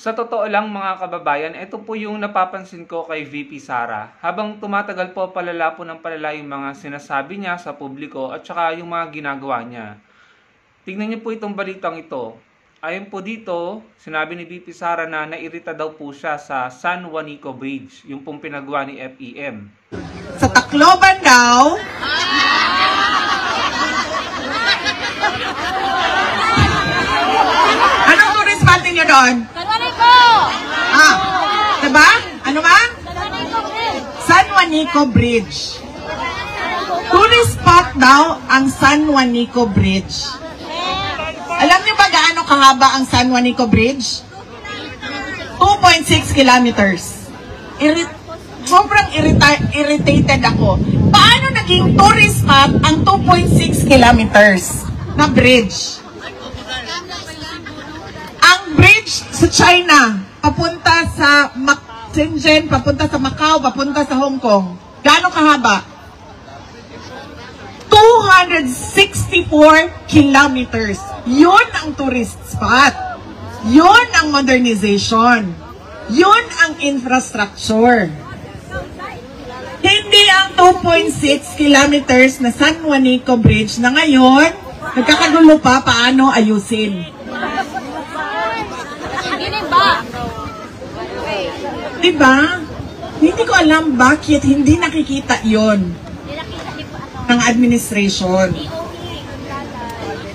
Sa totoo lang mga kababayan, ito po yung napapansin ko kay VP Sara. Habang tumatagal po palala po ng palala yung mga sinasabi niya sa publiko at saka yung mga ginagawa niya. Tingnan niyo po itong balitang ito. Ayon po dito, sinabi ni VP Sara na nairita daw po siya sa San Juanico Bridge, yung pong pinagawa ni FEM. Sa Tacloban daw, anong tourist spot niyo doon? Diba? Ano ba? San Juanico Bridge. Tourist spot daw ang San Juanico Bridge. Alam niyo ba gaano kahaba ang San Juanico Bridge? 2.6 kilometers. Sobrang irritated ako. Paano naging tourist spot ang 2.6 kilometers na bridge? Ang bridge sa China, papunta sa Shenzhen, papunta sa Macau, papunta sa Hong Kong. Gaano kahaba? 264 kilometers. Yun ang tourist spot. Yun ang modernization. Yun ang infrastructure. Hindi ang 2.6 kilometers na San Juanico Bridge na ngayon, nagkakagulo pa paano ayusin. Diba? Hindi ko alam bakit hindi nakikita yon ng administration.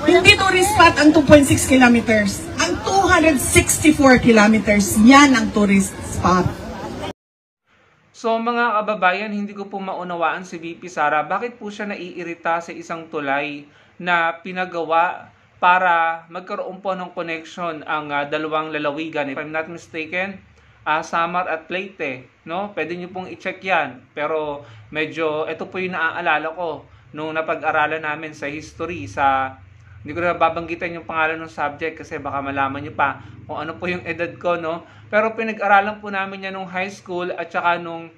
Hindi tourist spot ang 2.6 kilometers. Ang 264 kilometers, yan ang tourist spot. So mga kababayan, hindi ko po maunawaan si VP Sara. Bakit po siya naiirita sa isang tulay na pinagawa para magkaroon po ng connection ang dalawang lalawigan? If I'm not mistaken, Samar at Leyte, no? Pwede niyo pong i-check yan. Pero medyo, ito po yung naaalala ko nung napag-aralan namin sa history, hindi ko na babanggitan yung pangalan ng subject kasi baka malaman niyo pa kung ano po yung edad ko, no? Pero pinag-aralan po namin yan nung high school at saka nung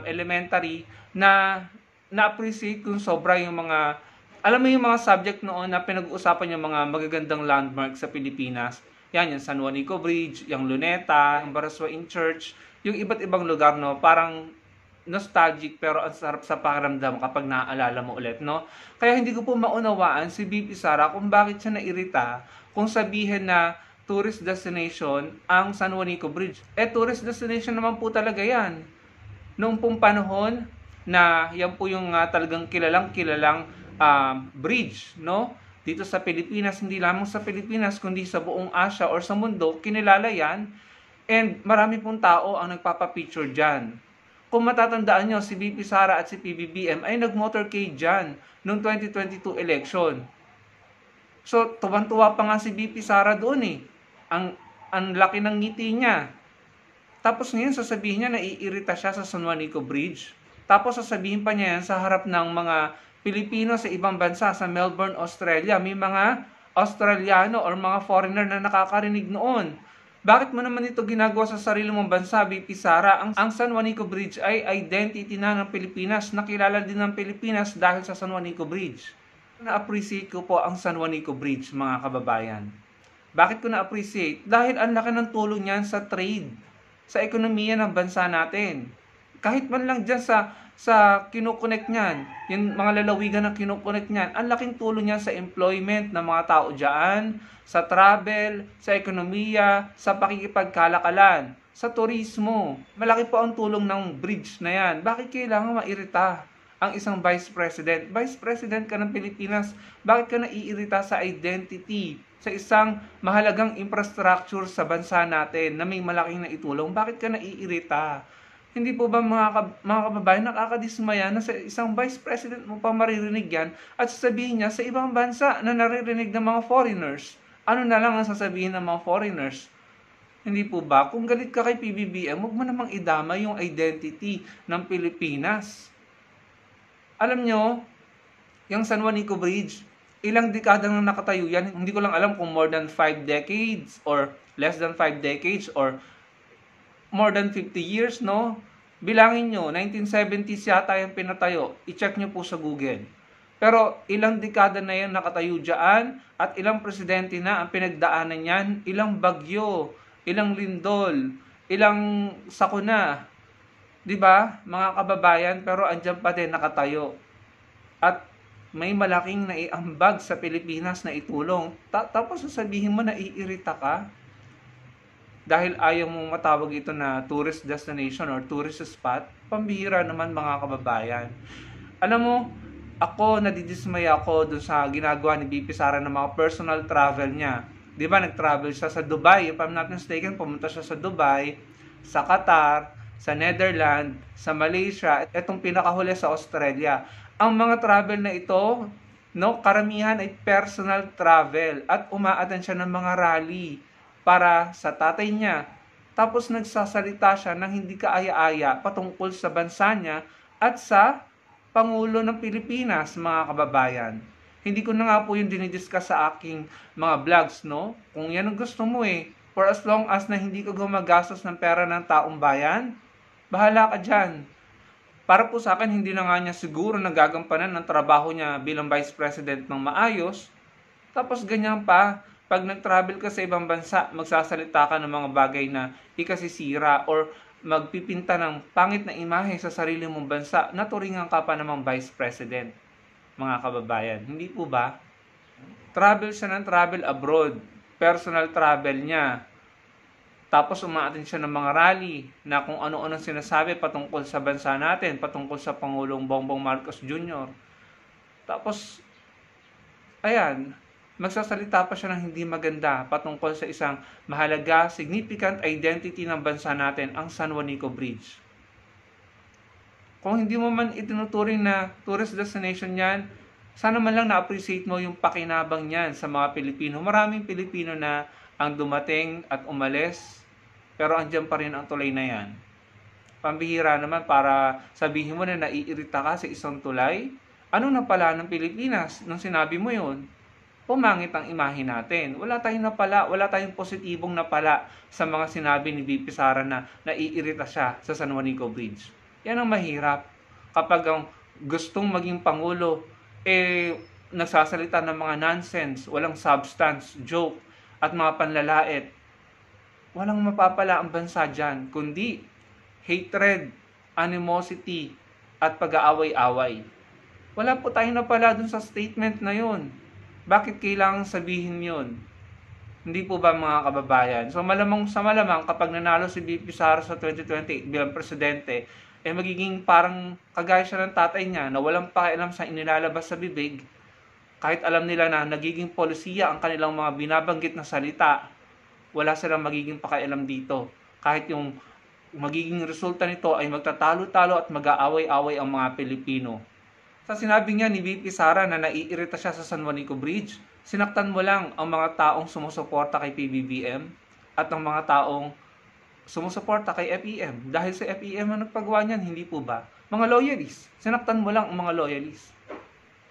elementary na na-appreciate kung sobra yung mga, alam mo yung mga subject noon na pinag-uusapan yung mga magagandang landmark sa Pilipinas. Yan, yung San Juanico Bridge, yung Luneta, yung Baraswain Church, yung iba't ibang lugar, no? Parang nostalgic pero ang sarap sa pakiramdam kapag naaalala mo ulit, no? Kaya hindi ko po maunawaan si VP Sara kung bakit siya nairita kung sabihin na tourist destination ang San Juanico Bridge. Tourist destination naman po talaga yan. Noong pong panahon na yan po yung talagang kilalang bridge, no? Dito sa Pilipinas, hindi lamang sa Pilipinas, kundi sa buong Asia or sa mundo, kinilala yan. And marami pong tao ang nagpapapicture dyan. Kung matatandaan nyo, si VP Sara at si PBBM ay nag-motorcade dyan noong 2022 election. So, tuwan-tuwa pa nga si VP Sara doon eh. Ang laki ng ngiti niya. Tapos ngayon, sasabihin niya na iirita siya sa San Juanico Bridge. Tapos sasabihin pa niya yan sa harap ng mga Pilipino sa ibang bansa, sa Melbourne, Australia. May mga Australiano or mga foreigner na nakakarinig noon. Bakit mo naman ito ginagawa sa sarili mong bansa, VP Sara? Ang San Juanico Bridge ay identity na ng Pilipinas. Nakilala din ng Pilipinas dahil sa San Juanico Bridge. Na-appreciate ko po ang San Juanico Bridge, mga kababayan. Bakit ko na-appreciate? Dahil ang laki ng tulong niyan sa trade, sa ekonomiya ng bansa natin. Kahit man lang dyan sa kinukonek niyan, yung mga lalawigan na kinukonek niyan, ang laking tulong niyan sa employment ng mga tao dyan, sa travel, sa ekonomiya, sa pakikipagkalakalan, sa turismo. Malaki po ang tulong ng bridge na yan. Bakit kailangan mairita ang isang Vice President? Vice President ka ng Pilipinas, bakit ka naiirita sa identity, sa isang mahalagang infrastructure sa bansa natin na may malaking naitulong? Bakit ka naiirita? Hindi po ba mga kababayan, nakakadismaya na sa isang Vice President mo pa maririnig yan at sasabihin niya sa ibang bansa na naririnig ng mga foreigners? Ano na lang ang sasabihin ng mga foreigners? Hindi po ba? Kung galit ka kay PBBM, huwag mo namang idama yung identity ng Pilipinas. Alam nyo, yung San Juanico Bridge, ilang dekada nang nakatayo yan. Hindi ko lang alam kung more than 5 decades or less than 5 decades or more than 50 years, no? Bilangin nyo, 1970s yata yung pinatayo. I-check nyo po sa Google. Pero ilang dekada na yan nakatayo dyan at ilang presidente na ang pinagdaanan yan, ilang bagyo, ilang lindol, ilang sakuna, 'di ba? Mga kababayan, pero andyan pa din nakatayo. At may malaking naiambag sa Pilipinas na itulong. Tapos sasabihin mo na iirita ka dahil ayaw mong matawag ito na tourist destination or tourist spot. Pambihira naman mga kababayan. Alam mo, ako nadidismaya ako dun sa ginagawa ni BP Sara ng mga personal travel niya. Di ba, nag-travel siya sa Dubai. If I'm not mistaken, pumunta siya sa Dubai, sa Qatar, sa Netherlands, sa Malaysia, at itong pinakahuli sa Australia. Ang mga travel na ito, no, karamihan ay personal travel at umaattend siya ng mga rally para sa tatay niya. Tapos nagsasalita siya ng hindi kaaya-aya patungkol sa bansa niya at sa Pangulo ng Pilipinas, mga kababayan. Hindi ko na nga po yung dinidiscuss sa aking mga vlogs, no? Kung yan ang gusto mo for as long as na hindi ka gumagastos ng pera ng taong bayan, bahala ka dyan. Para po sa akin, hindi na nga niya siguro nagagampanan ng trabaho niya bilang Vice President ng maayos. Tapos ganyan pa, pag nag-travel ka sa ibang bansa, magsasalita ka ng mga bagay na ikasisira or magpipinta ng pangit na imahe sa sarili mong bansa, naturingan ka pa namang Vice President, mga kababayan. Hindi po ba? Travel siya ng travel abroad. Personal travel niya. Tapos umaattend siya ng mga rally na kung ano-ano sinasabi patungkol sa bansa natin, patungkol sa Pangulong Bongbong Marcos Jr. Tapos, ayan, magsasalita pa siya ng hindi maganda patungkol sa isang mahalaga, significant identity ng bansa natin, ang San Juanico Bridge. Kung hindi mo man itinuturing na tourist destination yan, sana man lang na-appreciate mo yung pakinabang niyan sa mga Pilipino. Maraming Pilipino na ang dumating at umalis, pero andyan pa rin ang tulay na yan. Pambihira naman para sabihin mo na naiirita ka sa isang tulay. Ano na pala ng Pilipinas nung sinabi mo yun? Pumangit ang imahe natin. Wala tayong positibong napala sa mga sinabi ni BP Sara na naiirita siya sa San Juanico Bridge. Yan ang mahirap. Kapag ang gustong maging pangulo, nagsasalita ng mga nonsense, walang substance, joke, at mga panlalait. Walang mapapala ang bansa dyan, kundi hatred, animosity, at pag-aaway-away. Wala po tayong napala dun sa statement na yun. Bakit kailangang sabihin yun? Hindi po ba mga kababayan? So malamang kapag nanalo si BP Sara sa 2020 bilang presidente, magiging parang kagaya siya ng tatay niya na walang pakialam sa inilalabas sa bibig, kahit alam nila na nagiging polisiya ang kanilang mga binabanggit na salita, wala silang magiging pakialam dito. Kahit yung magiging resulta nito ay magtatalo-talo at mag-aaway-away ang mga Pilipino. Sa sinabi niya ni VP Sara na naiirita siya sa San Juanico Bridge, sinaktan mo lang ang mga taong sumusuporta kay PBBM at ang mga taong sumusuporta kay FEM. Dahil sa FEM ang nagpagawa niyan, hindi po ba? Mga loyalists. Sinaktan mo lang ang mga loyalists.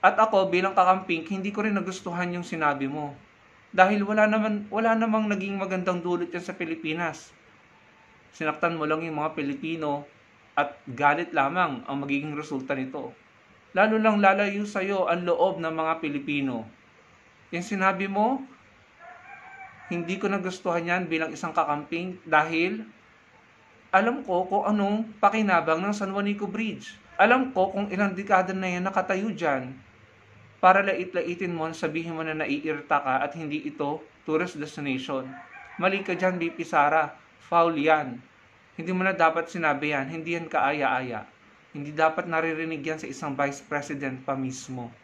At ako bilang kakamping, hindi ko rin nagustuhan yung sinabi mo. Dahil wala namang naging magandang dulot yan sa Pilipinas. Sinaktan mo lang yung mga Pilipino at galit lamang ang magiging resulta nito. Lalo lang lalayo sa iyo ang loob ng mga Pilipino. Yung sinabi mo, hindi ko nagustuhan yan bilang isang kakamping dahil alam ko kung anong pakinabang ng San Juanico Bridge. Alam ko kung ilang dekada na yan nakatayo dyan. Para lait-laitin mo, sabihin mo na naiirita ka at hindi ito tourist destination. Mali ka dyan, BP Sara. Foul yan. Hindi mo na dapat sinabi yan. Hindi yan kaaya-aya. Hindi dapat naririnig yan sa isang Vice President pa mismo.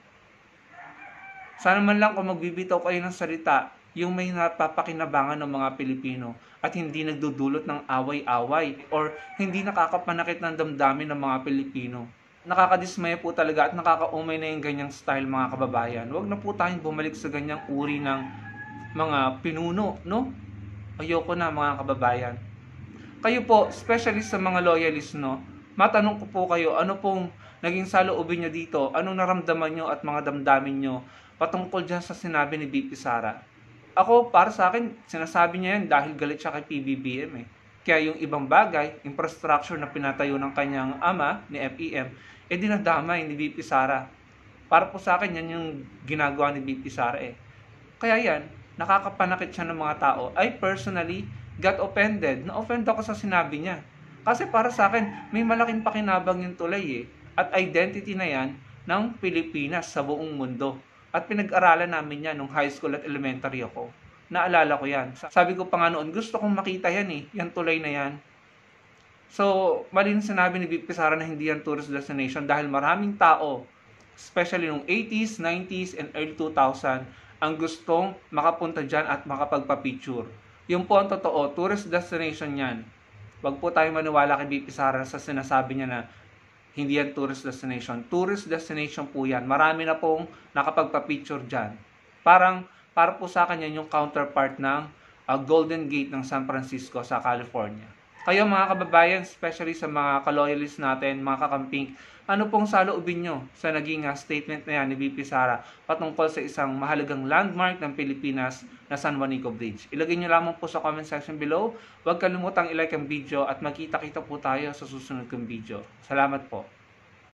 Sana man lang kung magbibitaw kayo ng salita, yung may napapakinabangan ng mga Pilipino at hindi nagdudulot ng away-away or hindi nakakapanakit ng damdamin ng mga Pilipino. Nakakadismaya po talaga at nakakaumay na yung ganyang style, mga kababayan. Huwag na po tayong bumalik sa ganyang uri ng mga pinuno, no? Ayoko na, mga kababayan. Kayo po, especially sa mga loyalists, no? Matanong ko po kayo, ano pong naging saloobin nyo dito? Anong naramdaman nyo at mga damdamin nyo patungkol dyan sa sinabi ni BP Sara? Ako, para sa akin, sinasabi niya yan dahil galit siya kay PBBM Kaya yung ibang bagay, infrastructure na pinatayo ng kanyang ama, ni FEM, dinadamay ni BP Sara. Para po sa akin, yan yung ginagawa ni BP Sara Kaya yan, nakakapanakit siya ng mga tao. I personally, got offended. Na-offend ako sa sinabi niya. Kasi para sa akin, may malaking pakinabang yung tulay eh. At identity na yan ng Pilipinas sa buong mundo. At pinag-aralan namin yan nung high school at elementary ako. Naalala ko yan. Sabi ko pa nga noon, gusto kong makita yan eh, yung tulay na yan. So, mali na sinabi ni VP Sara na hindi yan tourist destination dahil maraming tao, especially nung 80s, 90s, and early 2000, ang gustong makapunta dyan at makapagpa-picture. Yung po ang totoo, tourist destination yan. Wag po tayo maniwala kay VP Sara sa sinasabi niya na hindi yan tourist destination. Tourist destination po yan. Marami na pong nakapagpa-picture dyan. Para po sa akin yan yung counterpart ng Golden Gate ng San Francisco sa California. Kayo mga kababayan, especially sa mga ka-loyalists natin, mga kakamping, ano pong saloobin nyo sa naging statement na yan ni VP Sara patungkol sa isang mahalagang landmark ng Pilipinas na San Juanico Bridge? Ilagay nyo lamang po sa comment section below. Huwag kalimutang i-like ang video at magkita-kita po tayo sa susunod kong video. Salamat po.